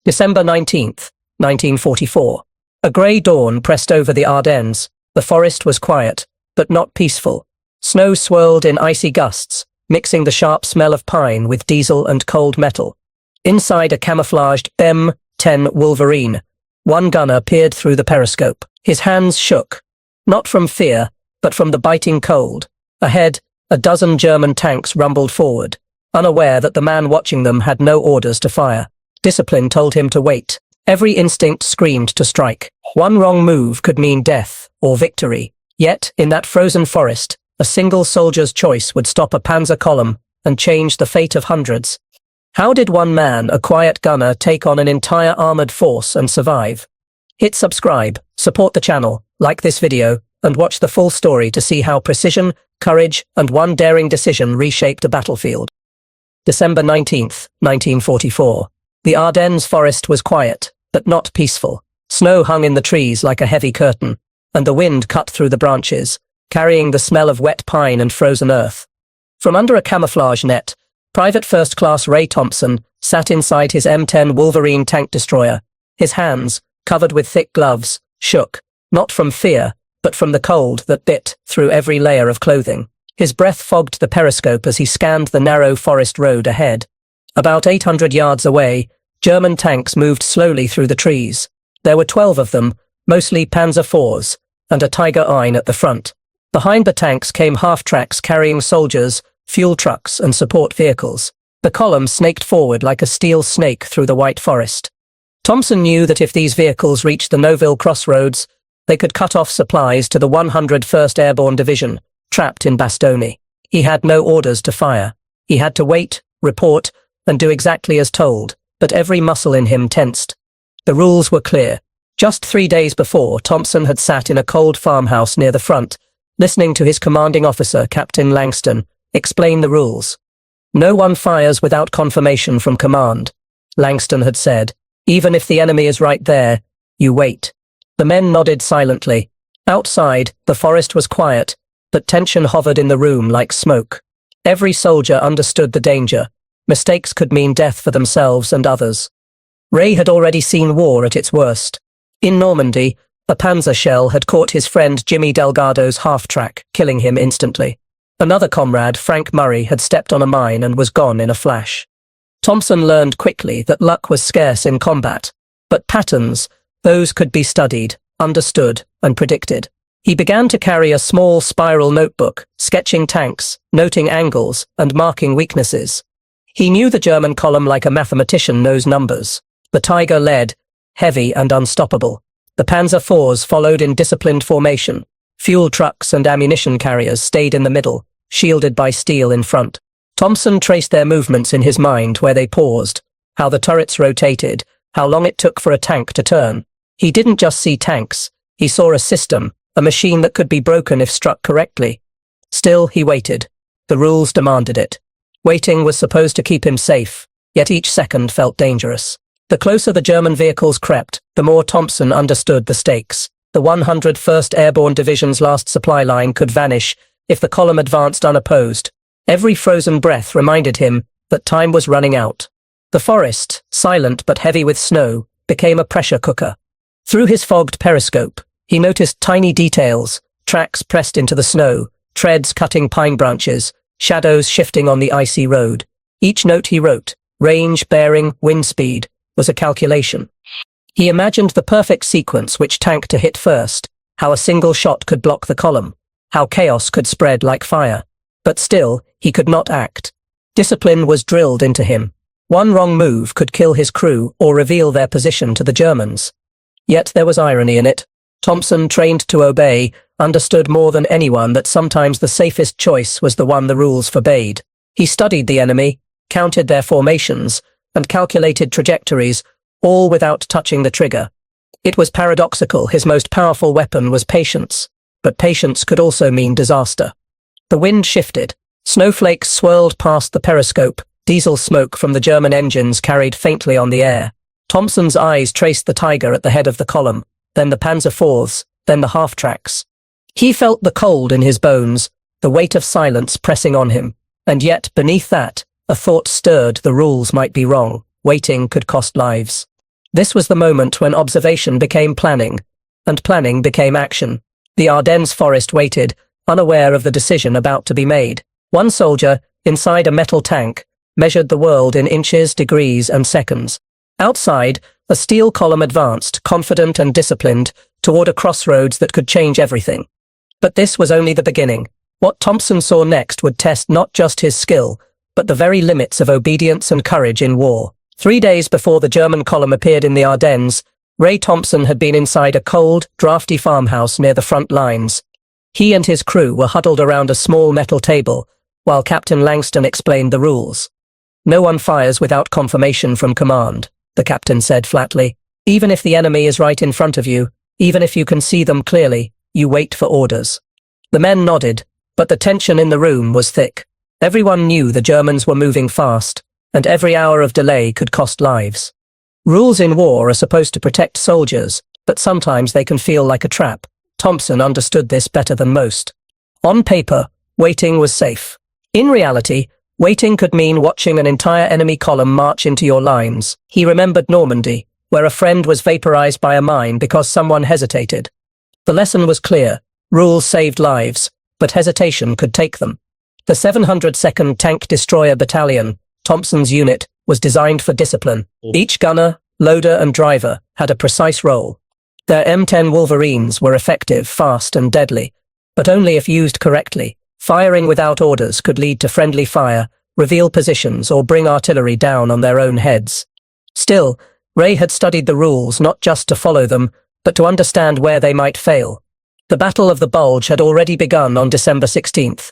December 19th, 1944. A grey dawn pressed over the Ardennes. The forest was quiet, but not peaceful. Snow swirled in icy gusts, mixing the sharp smell of pine with diesel and cold metal. Inside a camouflaged M10 Wolverine, one gunner peered through the periscope. His hands shook, not from fear, but from the biting cold. Ahead, a dozen German tanks rumbled forward, unaware that the man watching them had no orders to fire. Discipline told him to wait. Every instinct screamed to strike. One wrong move could mean death or victory. Yet, in that frozen forest, a single soldier's choice would stop a Panzer column and change the fate of hundreds. How did one man, a quiet gunner, take on an entire armored force and survive? Hit subscribe, support the channel, like this video, and watch the full story to see how precision, courage, and one daring decision reshaped a battlefield. December 19th, 1944. The Ardennes forest was quiet, but not peaceful. Snow hung in the trees like a heavy curtain, and the wind cut through the branches, carrying the smell of wet pine and frozen earth. From under a camouflage net, Private First Class Ray Thompson sat inside his M10 Wolverine tank destroyer. His hands, covered with thick gloves, shook, not from fear, but from the cold that bit through every layer of clothing. His breath fogged the periscope as he scanned the narrow forest road ahead. About 800 yards away, German tanks moved slowly through the trees. There were 12 of them, mostly Panzer IVs, and a Tiger IX at the front. Behind the tanks came half-tracks carrying soldiers, fuel trucks, and support vehicles. The column snaked forward like a steel snake through the white forest. Thompson knew that if these vehicles reached the Noville crossroads, they could cut off supplies to the 101st Airborne Division, trapped in Bastogne. He had no orders to fire. He had to wait, report, and do exactly as told, but every muscle in him tensed. The rules were clear. Just 3 days before, Thompson had sat in a cold farmhouse near the front, listening to his commanding officer, Captain Langston, explain the rules. No one fires without confirmation from command, Langston had said. Even if the enemy is right there, you wait. The men nodded silently. Outside, the forest was quiet, but tension hovered in the room like smoke. Every soldier understood the danger. Mistakes could mean death for themselves and others. Ray had already seen war at its worst. In Normandy, a Panzer shell had caught his friend Jimmy Delgado's half-track, killing him instantly. Another comrade, Frank Murray, had stepped on a mine and was gone in a flash. Thompson learned quickly that luck was scarce in combat, but patterns, those could be studied, understood, and predicted. He began to carry a small spiral notebook, sketching tanks, noting angles, and marking weaknesses. He knew the German column like a mathematician knows numbers. The Tiger led, heavy and unstoppable. The Panzer IVs followed in disciplined formation. Fuel trucks and ammunition carriers stayed in the middle, shielded by steel in front. Thompson traced their movements in his mind where they paused, how the turrets rotated, how long it took for a tank to turn. He didn't just see tanks, he saw a system, a machine that could be broken if struck correctly. Still, he waited. The rules demanded it. Waiting was supposed to keep him safe, yet each second felt dangerous. The closer the German vehicles crept, the more Thompson understood the stakes. The 101st Airborne Division's last supply line could vanish if the column advanced unopposed. Every frozen breath reminded him that time was running out. The forest, silent but heavy with snow, became a pressure cooker. Through his fogged periscope, he noticed tiny details, tracks pressed into the snow, treads cutting pine branches, shadows shifting on the icy road. Each note he wrote, range, bearing, wind speed, was a calculation. He imagined the perfect sequence, which tank to hit first, how a single shot could block the column, how chaos could spread like fire. But still, he could not act. Discipline was drilled into him. One wrong move could kill his crew or reveal their position to the Germans. Yet there was irony in it. Thompson, trained to obey, understood more than anyone that sometimes the safest choice was the one the rules forbade. He studied the enemy, counted their formations, and calculated trajectories, all without touching the trigger. It was paradoxical. His most powerful weapon was patience, but patience could also mean disaster. The wind shifted. Snowflakes swirled past the periscope. Diesel smoke from the German engines carried faintly on the air. Thompson's eyes traced the Tiger at the head of the column, then the Panzer IVs, then the half-tracks. He felt the cold in his bones, the weight of silence pressing on him. And yet, beneath that, a thought stirred: the rules might be wrong. Waiting could cost lives. This was the moment when observation became planning, and planning became action. The Ardennes forest waited, unaware of the decision about to be made. One soldier, inside a metal tank, measured the world in inches, degrees, and seconds. Outside, a steel column advanced, confident and disciplined, toward a crossroads that could change everything. But this was only the beginning. What Thompson saw next would test not just his skill, but the very limits of obedience and courage in war. 3 days before the German column appeared in the Ardennes, Ray Thompson had been inside a cold, drafty farmhouse near the front lines. He and his crew were huddled around a small metal table, while Captain Langston explained the rules. "No one fires without confirmation from command," the captain said flatly. "Even if the enemy is right in front of you, even if you can see them clearly, you wait for orders." The men nodded, but the tension in the room was thick. Everyone knew the Germans were moving fast, and every hour of delay could cost lives. Rules in war are supposed to protect soldiers, but sometimes they can feel like a trap. Thompson understood this better than most. On paper, waiting was safe. In reality, waiting could mean watching an entire enemy column march into your lines. He remembered Normandy, where a friend was vaporized by a mine because someone hesitated. The lesson was clear. Rules saved lives, but hesitation could take them. The 702nd Tank Destroyer Battalion, Thompson's unit, was designed for discipline. Each gunner, loader and driver had a precise role. Their M10 Wolverines were effective, fast and deadly, but only if used correctly. Firing without orders could lead to friendly fire, reveal positions or bring artillery down on their own heads. Still, Ray had studied the rules not just to follow them, but to understand where they might fail. The Battle of the Bulge had already begun on December 16th.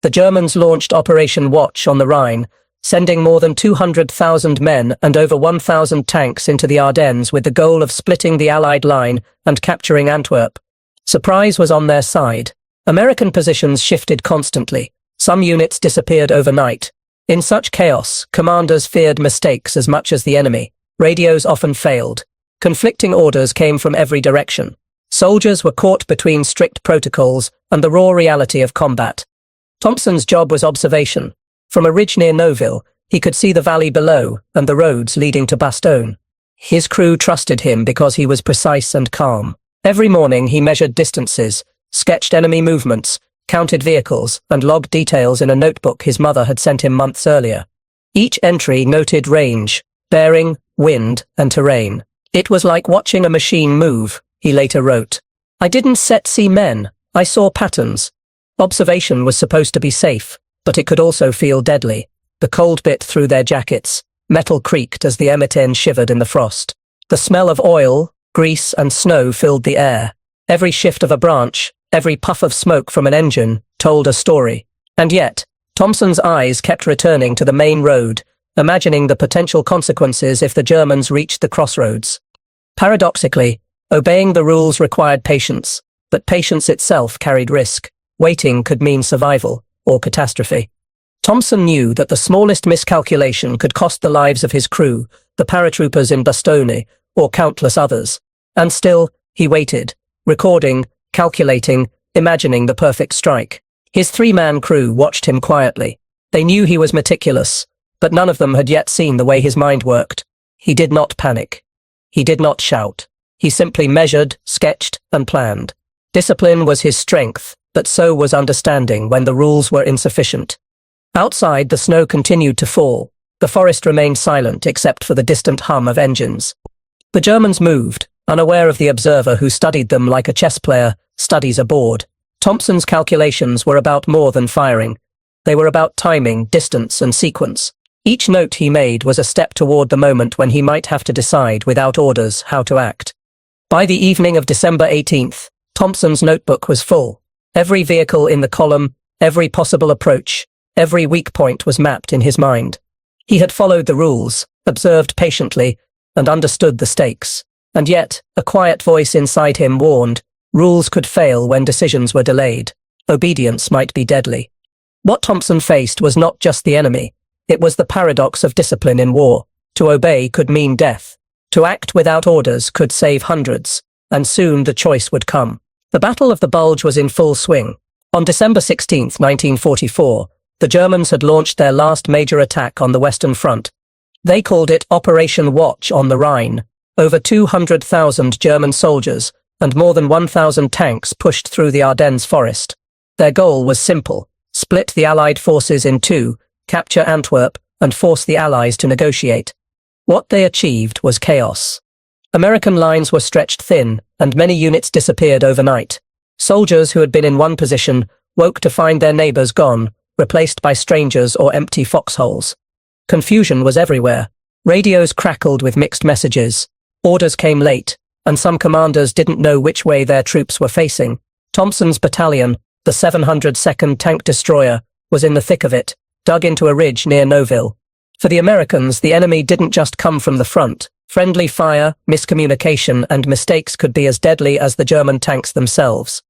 The Germans launched Operation Watch on the Rhine, sending more than 200,000 men and over 1,000 tanks into the Ardennes with the goal of splitting the Allied line and capturing Antwerp. Surprise was on their side. American positions shifted constantly. Some units disappeared overnight. In such chaos, commanders feared mistakes as much as the enemy. Radios often failed. Conflicting orders came from every direction. Soldiers were caught between strict protocols and the raw reality of combat. Thompson's job was observation. From a ridge near Neuville, he could see the valley below and the roads leading to Bastogne. His crew trusted him because he was precise and calm. Every morning he measured distances, sketched enemy movements, counted vehicles, and logged details in a notebook his mother had sent him months earlier. Each entry noted range, bearing, wind, and terrain. "It was like watching a machine move," he later wrote. "I didn't see men, I saw patterns." Observation was supposed to be safe, but it could also feel deadly. The cold bit through their jackets. Metal creaked as the M10 shivered in the frost. The smell of oil, grease, and snow filled the air. Every shift of a branch, every puff of smoke from an engine, told a story. And yet, Thompson's eyes kept returning to the main road, imagining the potential consequences if the Germans reached the crossroads. Paradoxically, obeying the rules required patience, but patience itself carried risk. Waiting could mean survival or catastrophe. Thompson knew that the smallest miscalculation could cost the lives of his crew, the paratroopers in Bastogne, or countless others. And still, he waited, recording, calculating, imagining the perfect strike. His 3-man crew watched him quietly. They knew he was meticulous, but none of them had yet seen the way his mind worked. He did not panic. He did not shout. He simply measured, sketched, and planned. Discipline was his strength, but so was understanding when the rules were insufficient. Outside, the snow continued to fall. The forest remained silent except for the distant hum of engines. The Germans moved, unaware of the observer who studied them like a chess player studies a board. Thompson's calculations were about more than firing. They were about timing, distance, and sequence. Each note he made was a step toward the moment when he might have to decide without orders how to act. By the evening of December 18th, Thompson's notebook was full. Every vehicle in the column, every possible approach, every weak point was mapped in his mind. He had followed the rules, observed patiently, and understood the stakes. And yet, a quiet voice inside him warned, rules could fail when decisions were delayed. Obedience might be deadly. What Thompson faced was not just the enemy. It was the paradox of discipline in war. To obey could mean death. To act without orders could save hundreds, and soon the choice would come. The Battle of the Bulge was in full swing. On December 16, 1944, the Germans had launched their last major attack on the Western Front. They called it Operation Watch on the Rhine. Over 200,000 German soldiers and more than 1,000 tanks pushed through the Ardennes forest. Their goal was simple: split the Allied forces in two, capture Antwerp, and force the Allies to negotiate. What they achieved was chaos. American lines were stretched thin, and many units disappeared overnight. Soldiers who had been in one position woke to find their neighbors gone, replaced by strangers or empty foxholes. Confusion was everywhere. Radios crackled with mixed messages. Orders came late, and some commanders didn't know which way their troops were facing. Thompson's battalion, the 702nd Tank Destroyer, was in the thick of it, dug into a ridge near Nouville. For the Americans, the enemy didn't just come from the front. Friendly fire, miscommunication, and mistakes could be as deadly as the German tanks themselves.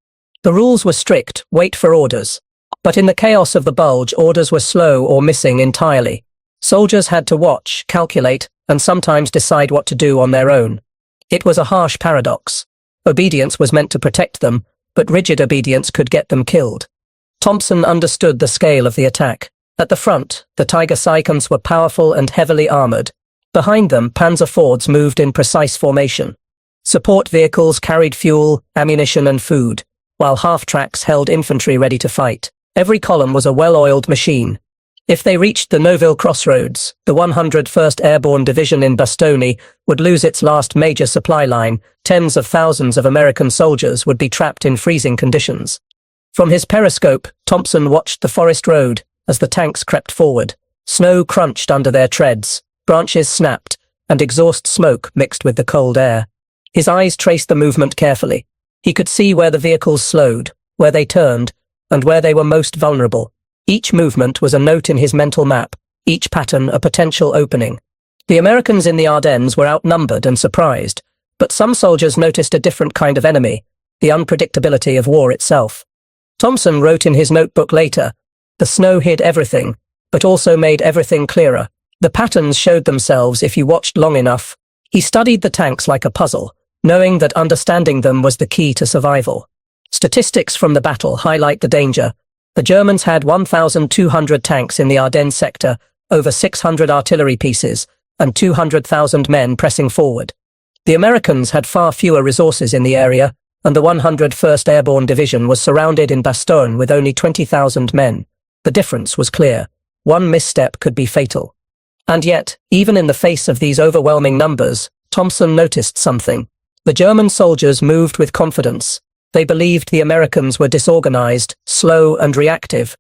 The rules were strict: wait for orders. But in the chaos of the Bulge, orders were slow or missing entirely. Soldiers had to watch, calculate, and sometimes decide what to do on their own. It was a harsh paradox. Obedience was meant to protect them, but rigid obedience could get them killed. Thompson understood the scale of the attack. At the front, the Tiger Seconds were powerful and heavily armored. Behind them, Panzer Fords moved in precise formation. Support vehicles carried fuel, ammunition, and food, while half-tracks held infantry ready to fight. Every column was a well-oiled machine. If they reached the Nouville crossroads, the 101st Airborne Division in Bastogne would lose its last major supply line. Tens of thousands of American soldiers would be trapped in freezing conditions. From his periscope, Thompson watched the forest road as the tanks crept forward. Snow crunched under their treads, branches snapped, and exhaust smoke mixed with the cold air. His eyes traced the movement carefully. He could see where the vehicles slowed, where they turned, and where they were most vulnerable. Each movement was a note in his mental map, each pattern a potential opening. The Americans in the Ardennes were outnumbered and surprised, but some soldiers noticed a different kind of enemy: the unpredictability of war itself. Thompson wrote in his notebook later, "The snow hid everything, but also made everything clearer. The patterns showed themselves if you watched long enough." He studied the tanks like a puzzle, knowing that understanding them was the key to survival. Statistics from the battle highlight the danger. The Germans had 1,200 tanks in the Ardennes sector, over 600 artillery pieces, and 200,000 men pressing forward. The Americans had far fewer resources in the area, and the 101st Airborne Division was surrounded in Bastogne with only 20,000 men. The difference was clear. One misstep could be fatal. And yet, even in the face of these overwhelming numbers, Thompson noticed something. The German soldiers moved with confidence. They believed the Americans were disorganized, slow, and reactive.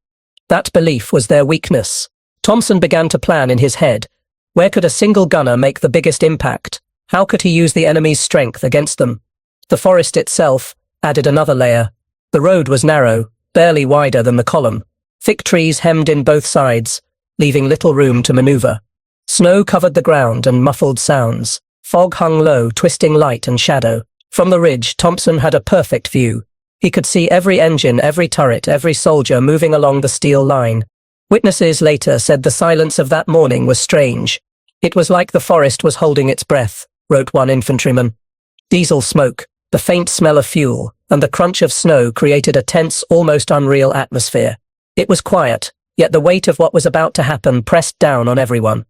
That belief was their weakness. Thompson began to plan in his head. Where could a single gunner make the biggest impact? How could he use the enemy's strength against them? The forest itself added another layer. The road was narrow, barely wider than the column. Thick trees hemmed in both sides, leaving little room to maneuver. Snow covered the ground and muffled sounds. Fog hung low, twisting light and shadow. From the ridge, Thompson had a perfect view. He could see every engine, every turret, every soldier moving along the steel line. Witnesses later said the silence of that morning was strange. "It was like the forest was holding its breath," wrote one infantryman. Diesel smoke, the faint smell of fuel, and the crunch of snow created a tense, almost unreal atmosphere. It was quiet, yet the weight of what was about to happen pressed down on everyone.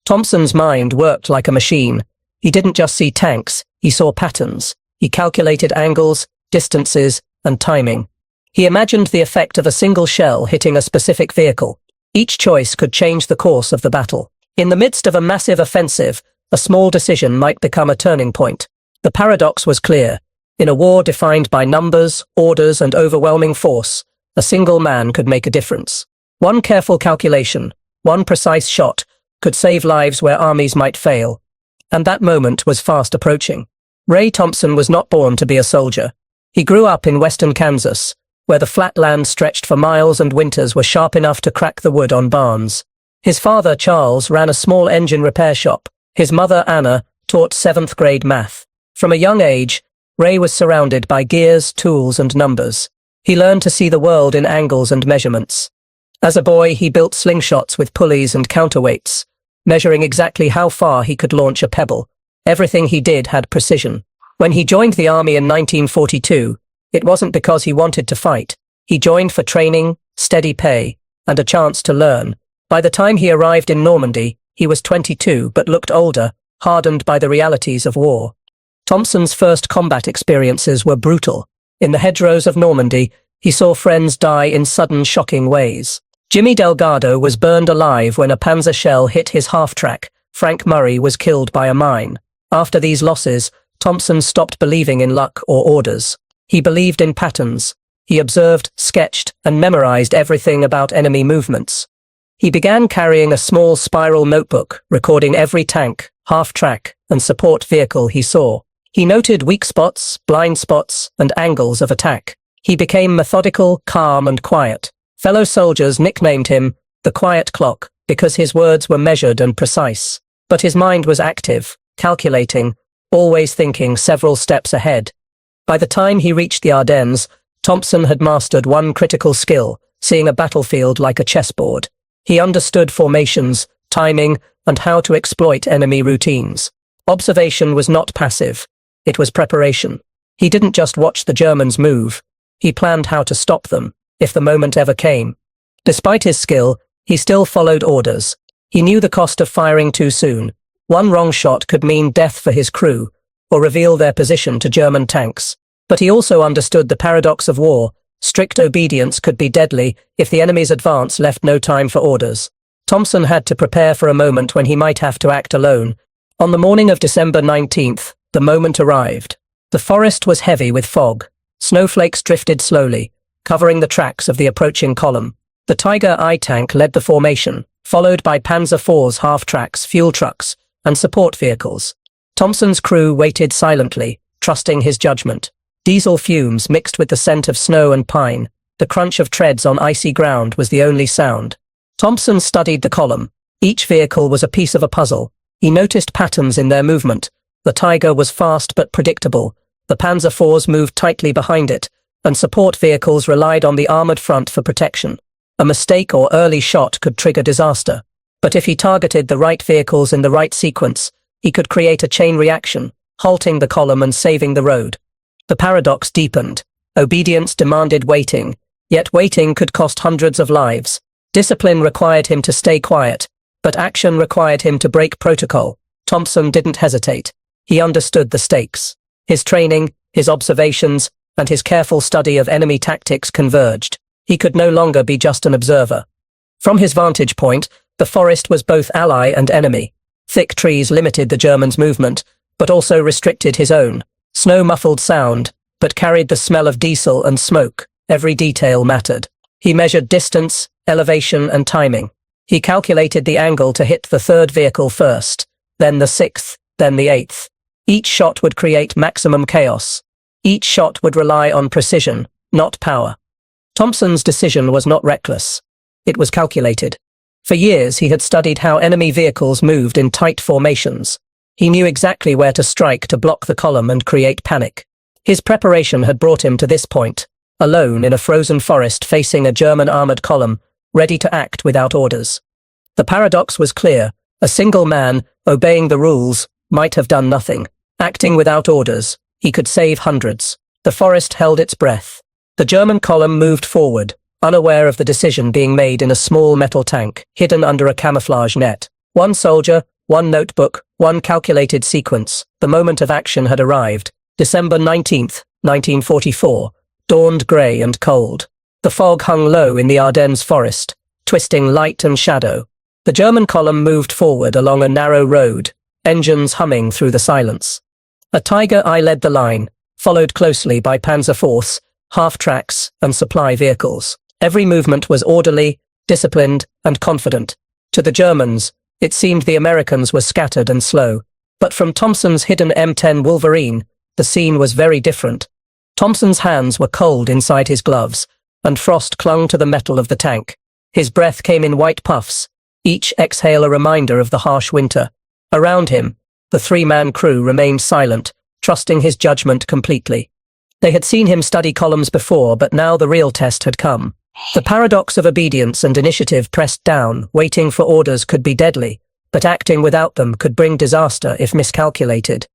Thompson's mind worked like a machine. He didn't just see tanks, he saw patterns. He calculated angles, distances, and timing. He imagined the effect of a single shell hitting a specific vehicle. Each choice could change the course of the battle. In the midst of a massive offensive, a small decision might become a turning point. The paradox was clear. In a war defined by numbers, orders, and overwhelming force, a single man could make a difference. One careful calculation, one precise shot, could save lives where armies might fail. And that moment was fast approaching. Ray Thompson was not born to be a soldier. He grew up in western Kansas, where the flat land stretched for miles and winters were sharp enough to crack the wood on barns. His father, Charles, ran a small engine repair shop. His mother, Anna, taught 7th grade math. From a young age, Ray was surrounded by gears, tools, and numbers. He learned to see the world in angles and measurements. As a boy, he built slingshots with pulleys and counterweights, measuring exactly how far he could launch a pebble. Everything he did had precision. When he joined the army in 1942, it wasn't because he wanted to fight. He joined for training, steady pay, and a chance to learn. By the time he arrived in Normandy, he was 22 but looked older, hardened by the realities of war. Thompson's first combat experiences were brutal. In the hedgerows of Normandy, he saw friends die in sudden, shocking ways. Jimmy Delgado was burned alive when a Panzer shell hit his half-track. Frank Murray was killed by a mine. After these losses, Thompson stopped believing in luck or orders. He believed in patterns. He observed, sketched, and memorized everything about enemy movements. He began carrying a small spiral notebook, recording every tank, half-track, and support vehicle he saw. He noted weak spots, blind spots, and angles of attack. He became methodical, calm, and quiet. Fellow soldiers nicknamed him the Quiet Clock because his words were measured and precise. But his mind was active, calculating, always thinking several steps ahead. By the time he reached the Ardennes, Thompson had mastered one critical skill, seeing a battlefield like a chessboard. He understood formations, timing, and how to exploit enemy routines. Observation was not passive. It was preparation. He didn't just watch the Germans move. He planned how to stop them, if the moment ever came. Despite his skill, he still followed orders. He knew the cost of firing too soon. One wrong shot could mean death for his crew, or reveal their position to German tanks. But he also understood the paradox of war. Strict obedience could be deadly if the enemy's advance left no time for orders. Thompson had to prepare for a moment when he might have to act alone. On the morning of December 19th, the moment arrived. The forest was heavy with fog. Snowflakes drifted slowly, covering the tracks of the approaching column. The Tiger I tank led the formation, followed by Panzer IV's half-tracks, fuel trucks, and support vehicles. Thompson's crew waited silently, trusting his judgment. Diesel fumes mixed with the scent of snow and pine. The crunch of treads on icy ground was the only sound. Thompson studied the column. Each vehicle was a piece of a puzzle. He noticed patterns in their movement. The Tiger was fast but predictable. The Panzer IVs moved tightly behind it, and support vehicles relied on the armored front for protection. A mistake or early shot could trigger disaster. But if he targeted the right vehicles in the right sequence, he could create a chain reaction, halting the column and saving the road. The paradox deepened. Obedience demanded waiting, yet waiting could cost hundreds of lives. Discipline required him to stay quiet, but action required him to break protocol. Thompson didn't hesitate. He understood the stakes. His training, his observations, and his careful study of enemy tactics converged. He could no longer be just an observer. From his vantage point, the forest was both ally and enemy. Thick trees limited the Germans' movement, but also restricted his own. Snow muffled sound, but carried the smell of diesel and smoke. Every detail mattered. He measured distance, elevation, and timing. He calculated the angle to hit the third vehicle first, then the sixth, then the eighth. Each shot would create maximum chaos. Each shot would rely on precision, not power. Thompson's decision was not reckless. It was calculated. For years, he had studied how enemy vehicles moved in tight formations. He knew exactly where to strike to block the column and create panic. His preparation had brought him to this point, alone in a frozen forest facing a German armored column, ready to act without orders. The paradox was clear. A single man, obeying the rules, might have done nothing. Acting without orders, he could save hundreds. The forest held its breath. The German column moved forward, unaware of the decision being made in a small metal tank, hidden under a camouflage net. One soldier, one notebook, one calculated sequence. The moment of action had arrived. December 19th, 1944, dawned grey and cold. The fog hung low in the Ardennes forest, twisting light and shadow. The German column moved forward along a narrow road, engines humming through the silence. A Tiger I led the line, followed closely by Panzer IVs, half-tracks, and supply vehicles. Every movement was orderly, disciplined, and confident. To the Germans, it seemed the Americans were scattered and slow. But from Thompson's hidden M10 Wolverine, the scene was very different. Thompson's hands were cold inside his gloves, and frost clung to the metal of the tank. His breath came in white puffs, each exhale a reminder of the harsh winter. Around him, the three-man crew remained silent, trusting his judgment completely. They had seen him study columns before, but now the real test had come. The paradox of obedience and initiative pressed down. Waiting for orders could be deadly, but acting without them could bring disaster if miscalculated.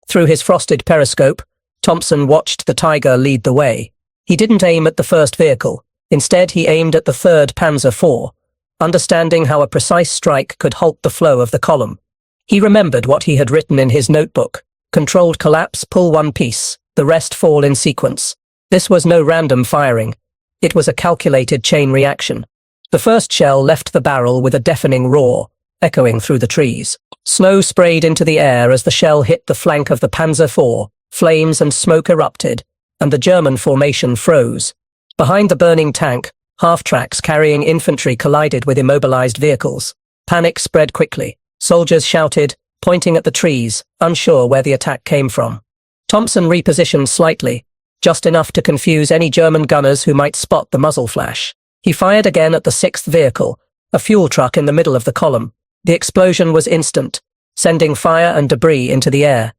Through his frosted periscope, Thompson watched the Tiger lead the way. He didn't aim at the first vehicle. Instead, he aimed at the third Panzer IV, understanding how a precise strike could halt the flow of the column. He remembered what he had written in his notebook. Controlled collapse, pull one piece, the rest fall in sequence. This was no random firing. It was a calculated chain reaction. The first shell left the barrel with a deafening roar, echoing through the trees. Snow sprayed into the air as the shell hit the flank of the Panzer IV. Flames and smoke erupted, and the German formation froze. Behind the burning tank, half-tracks carrying infantry collided with immobilized vehicles. Panic spread quickly. Soldiers shouted, pointing at the trees, unsure where the attack came from. Thompson repositioned slightly, just enough to confuse any German gunners who might spot the muzzle flash. He fired again at the sixth vehicle, a fuel truck in the middle of the column. The explosion was instant, sending fire and debris into the air.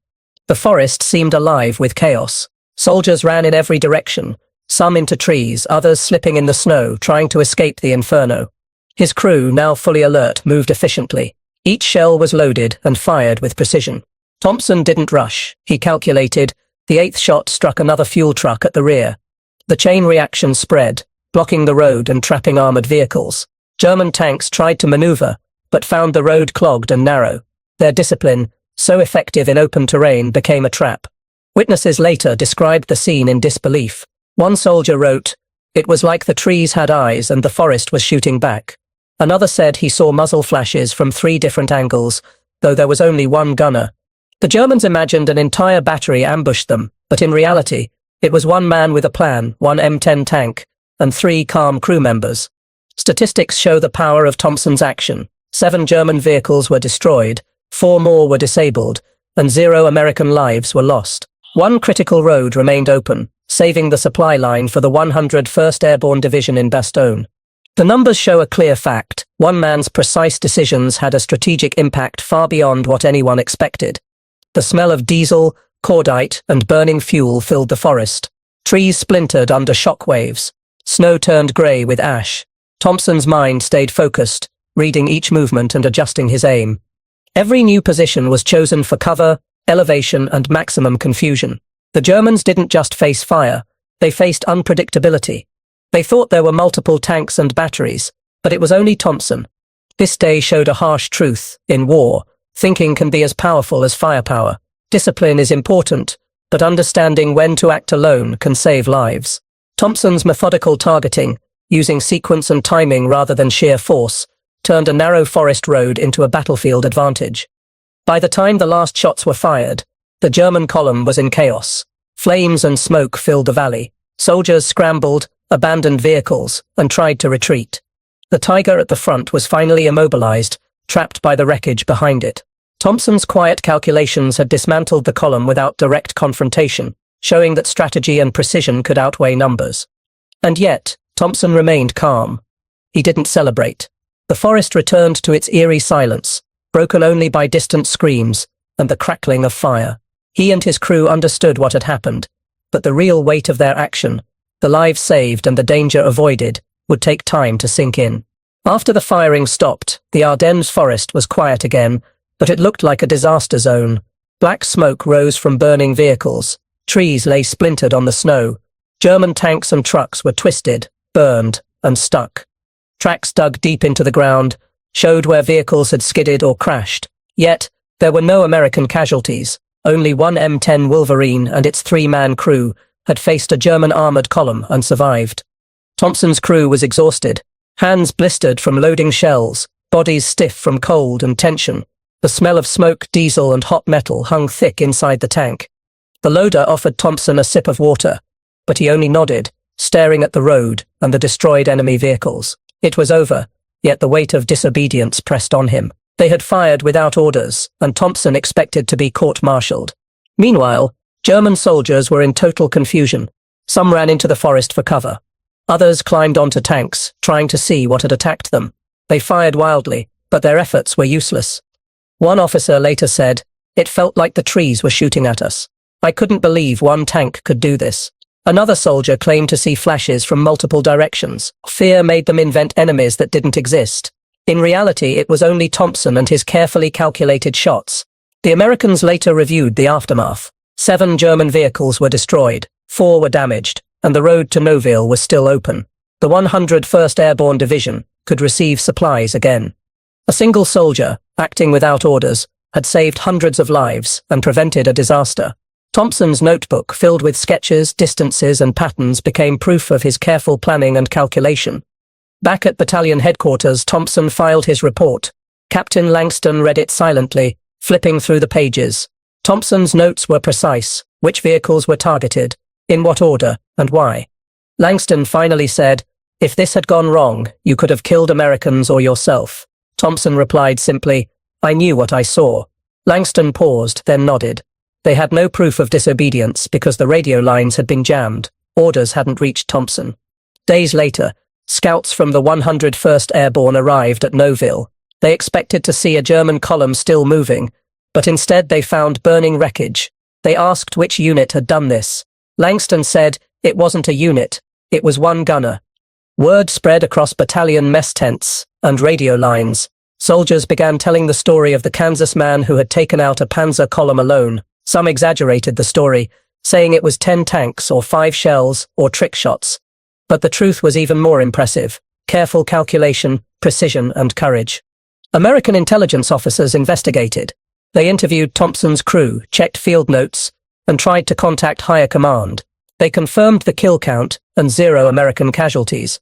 The forest seemed alive with chaos. Soldiers ran in every direction, some into trees, others slipping in the snow, trying to escape the inferno. His crew, now fully alert, moved efficiently. Each shell was loaded and fired with precision. Thompson didn't rush. He calculated. The eighth shot struck another fuel truck at the rear. The chain reaction spread, blocking the road and trapping armored vehicles. German tanks tried to maneuver, but found the road clogged and narrow. Their discipline, so effective in open terrain, became a trap. Witnesses later described the scene in disbelief. One soldier wrote, "It was like the trees had eyes and the forest was shooting back." Another said he saw muzzle flashes from 3 different angles, though there was only one gunner. The Germans imagined an entire battery ambushed them, but in reality, it was one man with a plan, one M10 tank, and 3 calm crew members. Statistics show the power of Thompson's action. 7 German vehicles were destroyed, 4 more were disabled, and 0 American lives were lost. One critical road remained open, saving the supply line for the 101st Airborne Division in Bastogne. The numbers show a clear fact. One man's precise decisions had a strategic impact far beyond what anyone expected. The smell of diesel, cordite, and burning fuel filled the forest. Trees splintered under shock waves. Snow turned grey with ash. Thompson's mind stayed focused, reading each movement and adjusting his aim. Every new position was chosen for cover, elevation, and maximum confusion. The Germans didn't just face fire, they faced unpredictability. They thought there were multiple tanks and batteries, but it was only Thompson. This day showed a harsh truth. In war, thinking can be as powerful as firepower. Discipline is important, but understanding when to act alone can save lives. Thompson's methodical targeting, using sequence and timing rather than sheer force, turned a narrow forest road into a battlefield advantage. By the time the last shots were fired, the German column was in chaos. Flames and smoke filled the valley. Soldiers scrambled, abandoned vehicles, and tried to retreat. The Tiger at the front was finally immobilized, trapped by the wreckage behind it. Thompson's quiet calculations had dismantled the column without direct confrontation, showing that strategy and precision could outweigh numbers. And yet, Thompson remained calm. He didn't celebrate. The forest returned to its eerie silence, broken only by distant screams and the crackling of fire. He and his crew understood what had happened, but the real weight of their action, the lives saved and the danger avoided, would take time to sink in. After the firing stopped, the Ardennes forest was quiet again, but it looked like a disaster zone. Black smoke rose from burning vehicles. Trees lay splintered on the snow. German tanks and trucks were twisted, burned, and stuck. Tracks dug deep into the ground showed where vehicles had skidded or crashed. Yet, there were no American casualties. Only one M10 Wolverine and its 3-man crew had faced a German armored column and survived. Thompson's crew was exhausted, hands blistered from loading shells, bodies stiff from cold and tension. The smell of smoke, diesel, and hot metal hung thick inside the tank. The loader offered Thompson a sip of water, but he only nodded, staring at the road and the destroyed enemy vehicles. It was over, yet the weight of disobedience pressed on him. They had fired without orders, and Thompson expected to be court-martialed. Meanwhile, German soldiers were in total confusion. Some ran into the forest for cover. Others climbed onto tanks, trying to see what had attacked them. They fired wildly, but their efforts were useless. One officer later said, "It felt like the trees were shooting at us. I couldn't believe one tank could do this." Another soldier claimed to see flashes from multiple directions. Fear made them invent enemies that didn't exist. In reality, it was only Thompson and his carefully calculated shots. The Americans later reviewed the aftermath. 7 German vehicles were destroyed, 4 were damaged, and the road to Noville was still open. The 101st Airborne Division could receive supplies again. A single soldier, acting without orders, had saved hundreds of lives and prevented a disaster. Thompson's notebook, filled with sketches, distances, and patterns, became proof of his careful planning and calculation. Back at battalion headquarters, Thompson filed his report. Captain Langston read it silently, flipping through the pages. Thompson's notes were precise: which vehicles were targeted, in what order, and why. Langston finally said, "If this had gone wrong, you could have killed Americans or yourself." Thompson replied simply, "I knew what I saw." Langston paused, then nodded. They had no proof of disobedience because the radio lines had been jammed. Orders hadn't reached Thompson. Days later, scouts from the 101st Airborne arrived at Noville. They expected to see a German column still moving, but instead they found burning wreckage. They asked which unit had done this. Langston said it wasn't a unit, it was one gunner. Word spread across battalion mess tents and radio lines. Soldiers began telling the story of the Kansas man who had taken out a Panzer column alone. Some exaggerated the story, saying it was 10 tanks or 5 shells or trick shots. But the truth was even more impressive: careful calculation, precision, and courage. American intelligence officers investigated. They interviewed Thompson's crew, checked field notes, and tried to contact higher command. They confirmed the kill count and 0 American casualties.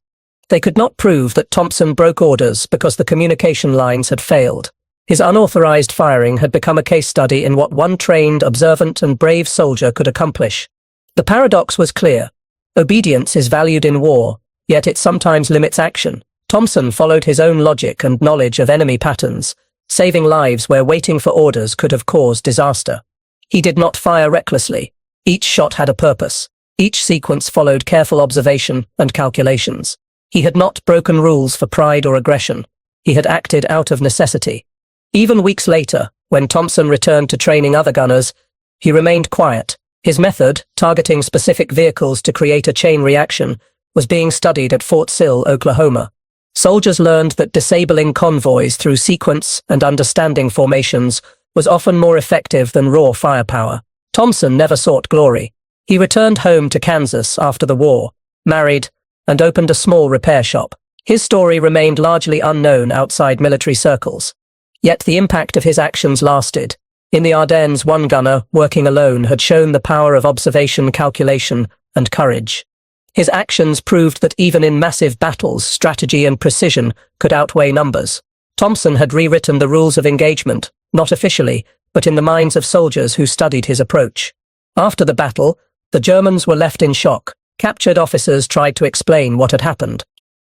They could not prove that Thompson broke orders because the communication lines had failed. His unauthorized firing had become a case study in what one trained, observant, and brave soldier could accomplish. The paradox was clear. Obedience is valued in war, yet it sometimes limits action. Thompson followed his own logic and knowledge of enemy patterns, saving lives where waiting for orders could have caused disaster. He did not fire recklessly. Each shot had a purpose. Each sequence followed careful observation and calculations. He had not broken rules for pride or aggression. He had acted out of necessity. Even weeks later, when Thompson returned to training other gunners, he remained quiet. His method, targeting specific vehicles to create a chain reaction, was being studied at Fort Sill, Oklahoma. Soldiers learned that disabling convoys through sequence and understanding formations was often more effective than raw firepower. Thompson never sought glory. He returned home to Kansas after the war, married, and opened a small repair shop. His story remained largely unknown outside military circles. Yet the impact of his actions lasted. In the Ardennes, one gunner, working alone, had shown the power of observation, calculation, and courage. His actions proved that even in massive battles, strategy and precision could outweigh numbers. Thompson had rewritten the rules of engagement, not officially, but in the minds of soldiers who studied his approach. After the battle, the Germans were left in shock. Captured officers tried to explain what had happened.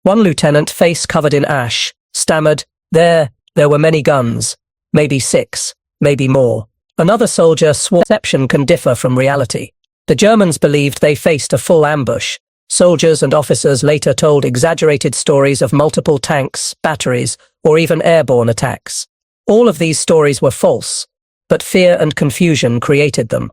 One lieutenant, face covered in ash, stammered, There were many guns. Maybe 6, maybe more. Another soldier swore perception can differ from reality. The Germans believed they faced a full ambush. Soldiers and officers later told exaggerated stories of multiple tanks, batteries, or even airborne attacks. All of these stories were false, but fear and confusion created them.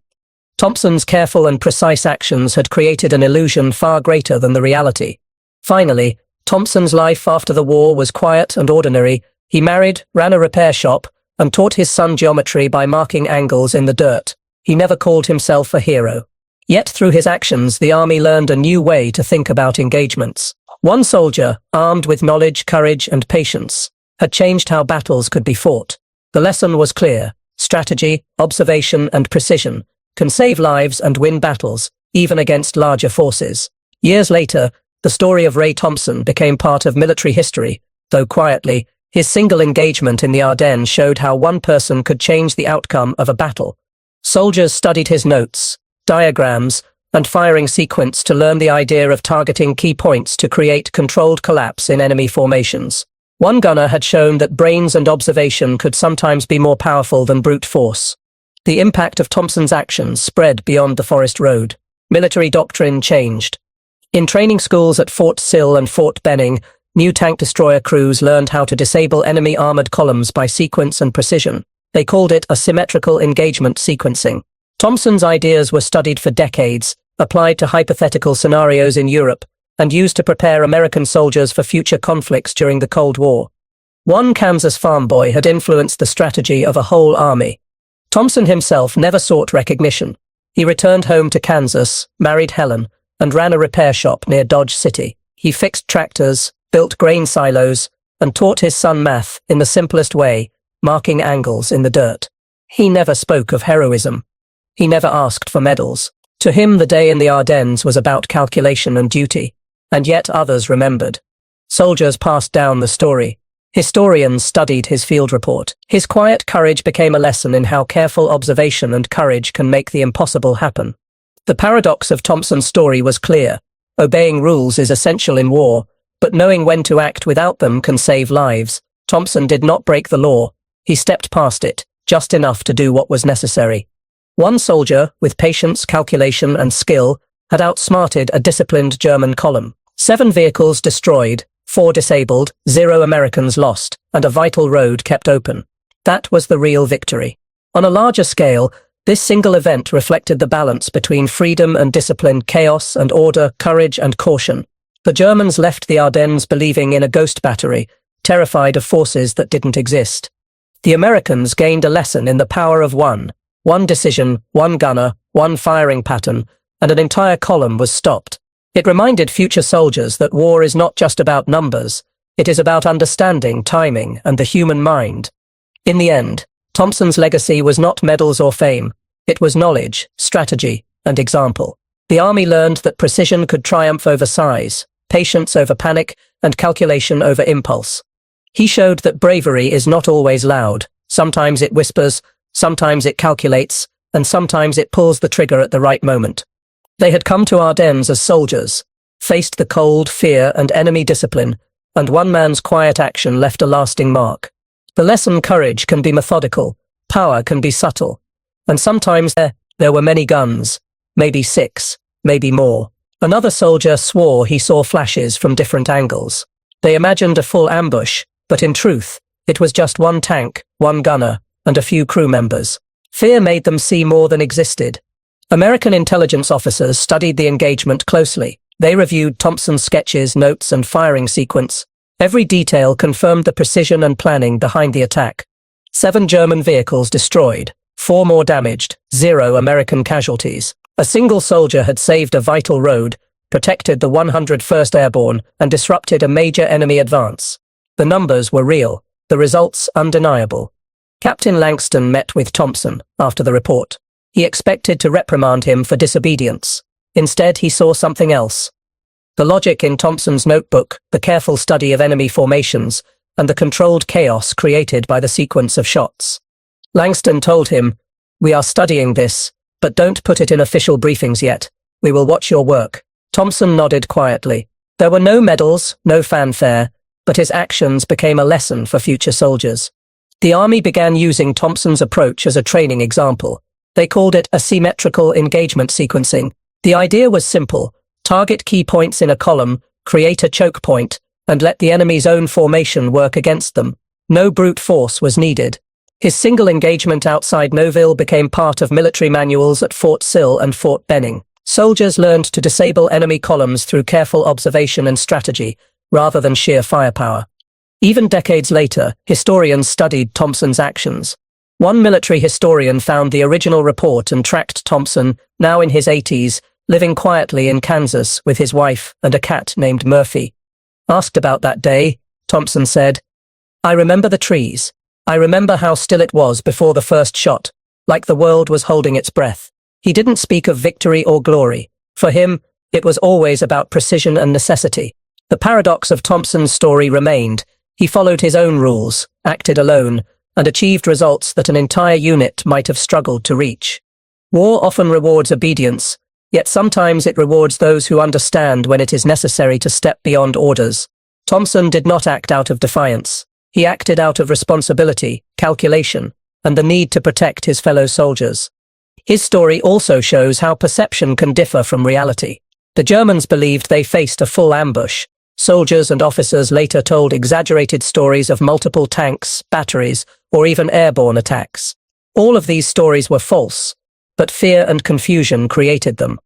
Thompson's careful and precise actions had created an illusion far greater than the reality. Finally, Thompson's life after the war was quiet and ordinary. He married, ran a repair shop, and taught his son geometry by marking angles in the dirt. He never called himself a hero. Yet through his actions, the army learned a new way to think about engagements. One soldier, armed with knowledge, courage, and patience, had changed how battles could be fought. The lesson was clear: strategy, observation, and precision can save lives and win battles, even against larger forces. Years later, the story of Ray Thompson became part of military history, though quietly. His single engagement in the Ardennes showed how one person could change the outcome of a battle. Soldiers studied his notes, diagrams, and firing sequence to learn the idea of targeting key points to create controlled collapse in enemy formations. One gunner had shown that brains and observation could sometimes be more powerful than brute force. The impact of Thompson's actions spread beyond the forest road. Military doctrine changed. In training schools at Fort Sill and Fort Benning, new tank destroyer crews learned how to disable enemy armored columns by sequence and precision. They called it asymmetrical engagement sequencing. Thompson's ideas were studied for decades, applied to hypothetical scenarios in Europe, and used to prepare American soldiers for future conflicts during the Cold War. One Kansas farm boy had influenced the strategy of a whole army. Thompson himself never sought recognition. He returned home to Kansas, married Helen, and ran a repair shop near Dodge City. He fixed tractors, built grain silos, and taught his son math in the simplest way, marking angles in the dirt. He never spoke of heroism. He never asked for medals. To him, the day in the Ardennes was about calculation and duty, and yet others remembered. Soldiers passed down the story. Historians studied his field report. His quiet courage became a lesson in how careful observation and courage can make the impossible happen. The paradox of Thompson's story was clear. Obeying rules is essential in war, but knowing when to act without them can save lives. Thompson did not break the law. He stepped past it, just enough to do what was necessary. One soldier, with patience, calculation, and skill, had outsmarted a disciplined German column. 7 vehicles destroyed, 4 disabled, 0 Americans lost, and a vital road kept open. That was the real victory. On a larger scale, this single event reflected the balance between freedom and discipline, chaos and order, courage and caution. The Germans left the Ardennes believing in a ghost battery, terrified of forces that didn't exist. The Americans gained a lesson in the power of one decision, one gunner, one firing pattern, and an entire column was stopped. It reminded future soldiers that war is not just about numbers, it is about understanding, timing, and the human mind. In the end, Thompson's legacy was not medals or fame, it was knowledge, strategy, and example. The army learned that precision could triumph over size, patience over panic, and calculation over impulse. He showed that bravery is not always loud. Sometimes it whispers, sometimes it calculates, and sometimes it pulls the trigger at the right moment. They had come to Ardennes as soldiers, faced the cold, fear, and enemy discipline, and one man's quiet action left a lasting mark. The lesson: courage can be methodical, power can be subtle, and sometimes there were many guns, maybe 6, maybe more. Another soldier swore he saw flashes from different angles. They imagined a full ambush, but in truth, it was just one tank, one gunner, and a few crew members. Fear made them see more than existed. American intelligence officers studied the engagement closely. They reviewed Thompson's sketches, notes, and firing sequence. Every detail confirmed the precision and planning behind the attack. 7 German vehicles destroyed, 4 more damaged, 0 American casualties. A single soldier had saved a vital road, protected the 101st Airborne, and disrupted a major enemy advance. The numbers were real, the results undeniable. Captain Langston met with Thompson after the report. He expected to reprimand him for disobedience. Instead, he saw something else. The logic in Thompson's notebook, the careful study of enemy formations, and the controlled chaos created by the sequence of shots. Langston told him, "We are studying this, but don't put it in official briefings yet. We will watch your work." Thompson nodded quietly. There were no medals, no fanfare, but his actions became a lesson for future soldiers. The army began using Thompson's approach as a training example. They called it asymmetrical engagement sequencing. The idea was simple: target key points in a column, create a choke point, and let the enemy's own formation work against them. No brute force was needed. His single engagement outside Nouville became part of military manuals at Fort Sill and Fort Benning. Soldiers learned to disable enemy columns through careful observation and strategy, rather than sheer firepower. Even decades later, historians studied Thompson's actions. One military historian found the original report and tracked Thompson, now in his 80s, living quietly in Kansas with his wife and a cat named Murphy. Asked about that day, Thompson said, "I remember the trees. I remember how still it was before the first shot, like the world was holding its breath." He didn't speak of victory or glory. For him, it was always about precision and necessity. The paradox of Thompson's story remained. He followed his own rules, acted alone, and achieved results that an entire unit might have struggled to reach. War often rewards obedience, yet sometimes it rewards those who understand when it is necessary to step beyond orders. Thompson did not act out of defiance. He acted out of responsibility, calculation, and the need to protect his fellow soldiers. His story also shows how perception can differ from reality. The Germans believed they faced a full ambush. Soldiers and officers later told exaggerated stories of multiple tanks, batteries, or even airborne attacks. All of these stories were false, but fear and confusion created them.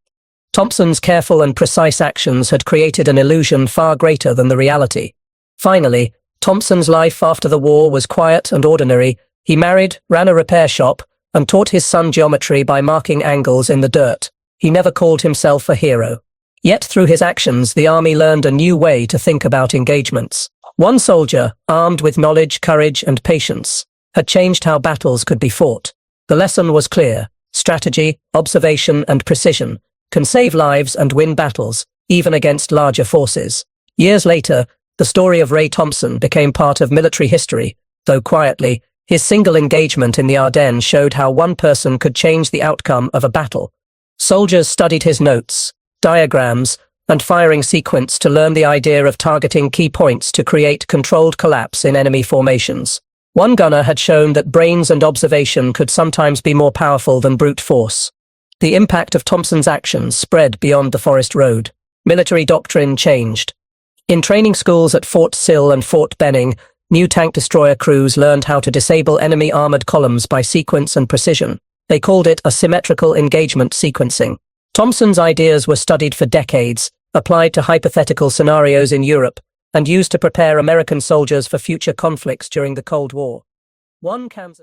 Thompson's careful and precise actions had created an illusion far greater than the reality. Finally, Thompson's life after the war was quiet and ordinary. He married, ran a repair shop, and taught his son geometry by marking angles in the dirt. He never called himself a hero. Yet through his actions, the army learned a new way to think about engagements. One soldier, armed with knowledge, courage, and patience, had changed how battles could be fought. The lesson was clear: strategy, observation, and precision can save lives and win battles, even against larger forces. Years later, the story of Ray Thompson became part of military history, though quietly. His single engagement in the Ardennes showed how one person could change the outcome of a battle. Soldiers studied his notes, diagrams, and firing sequence to learn the idea of targeting key points to create controlled collapse in enemy formations. One gunner had shown that brains and observation could sometimes be more powerful than brute force. The impact of Thompson's actions spread beyond the forest road. Military doctrine changed. In training schools at Fort Sill and Fort Benning, new tank destroyer crews learned how to disable enemy armored columns by sequence and precision. They called it asymmetrical engagement sequencing. Thompson's ideas were studied for decades, applied to hypothetical scenarios in Europe, and used to prepare American soldiers for future conflicts during the Cold War. One Kansas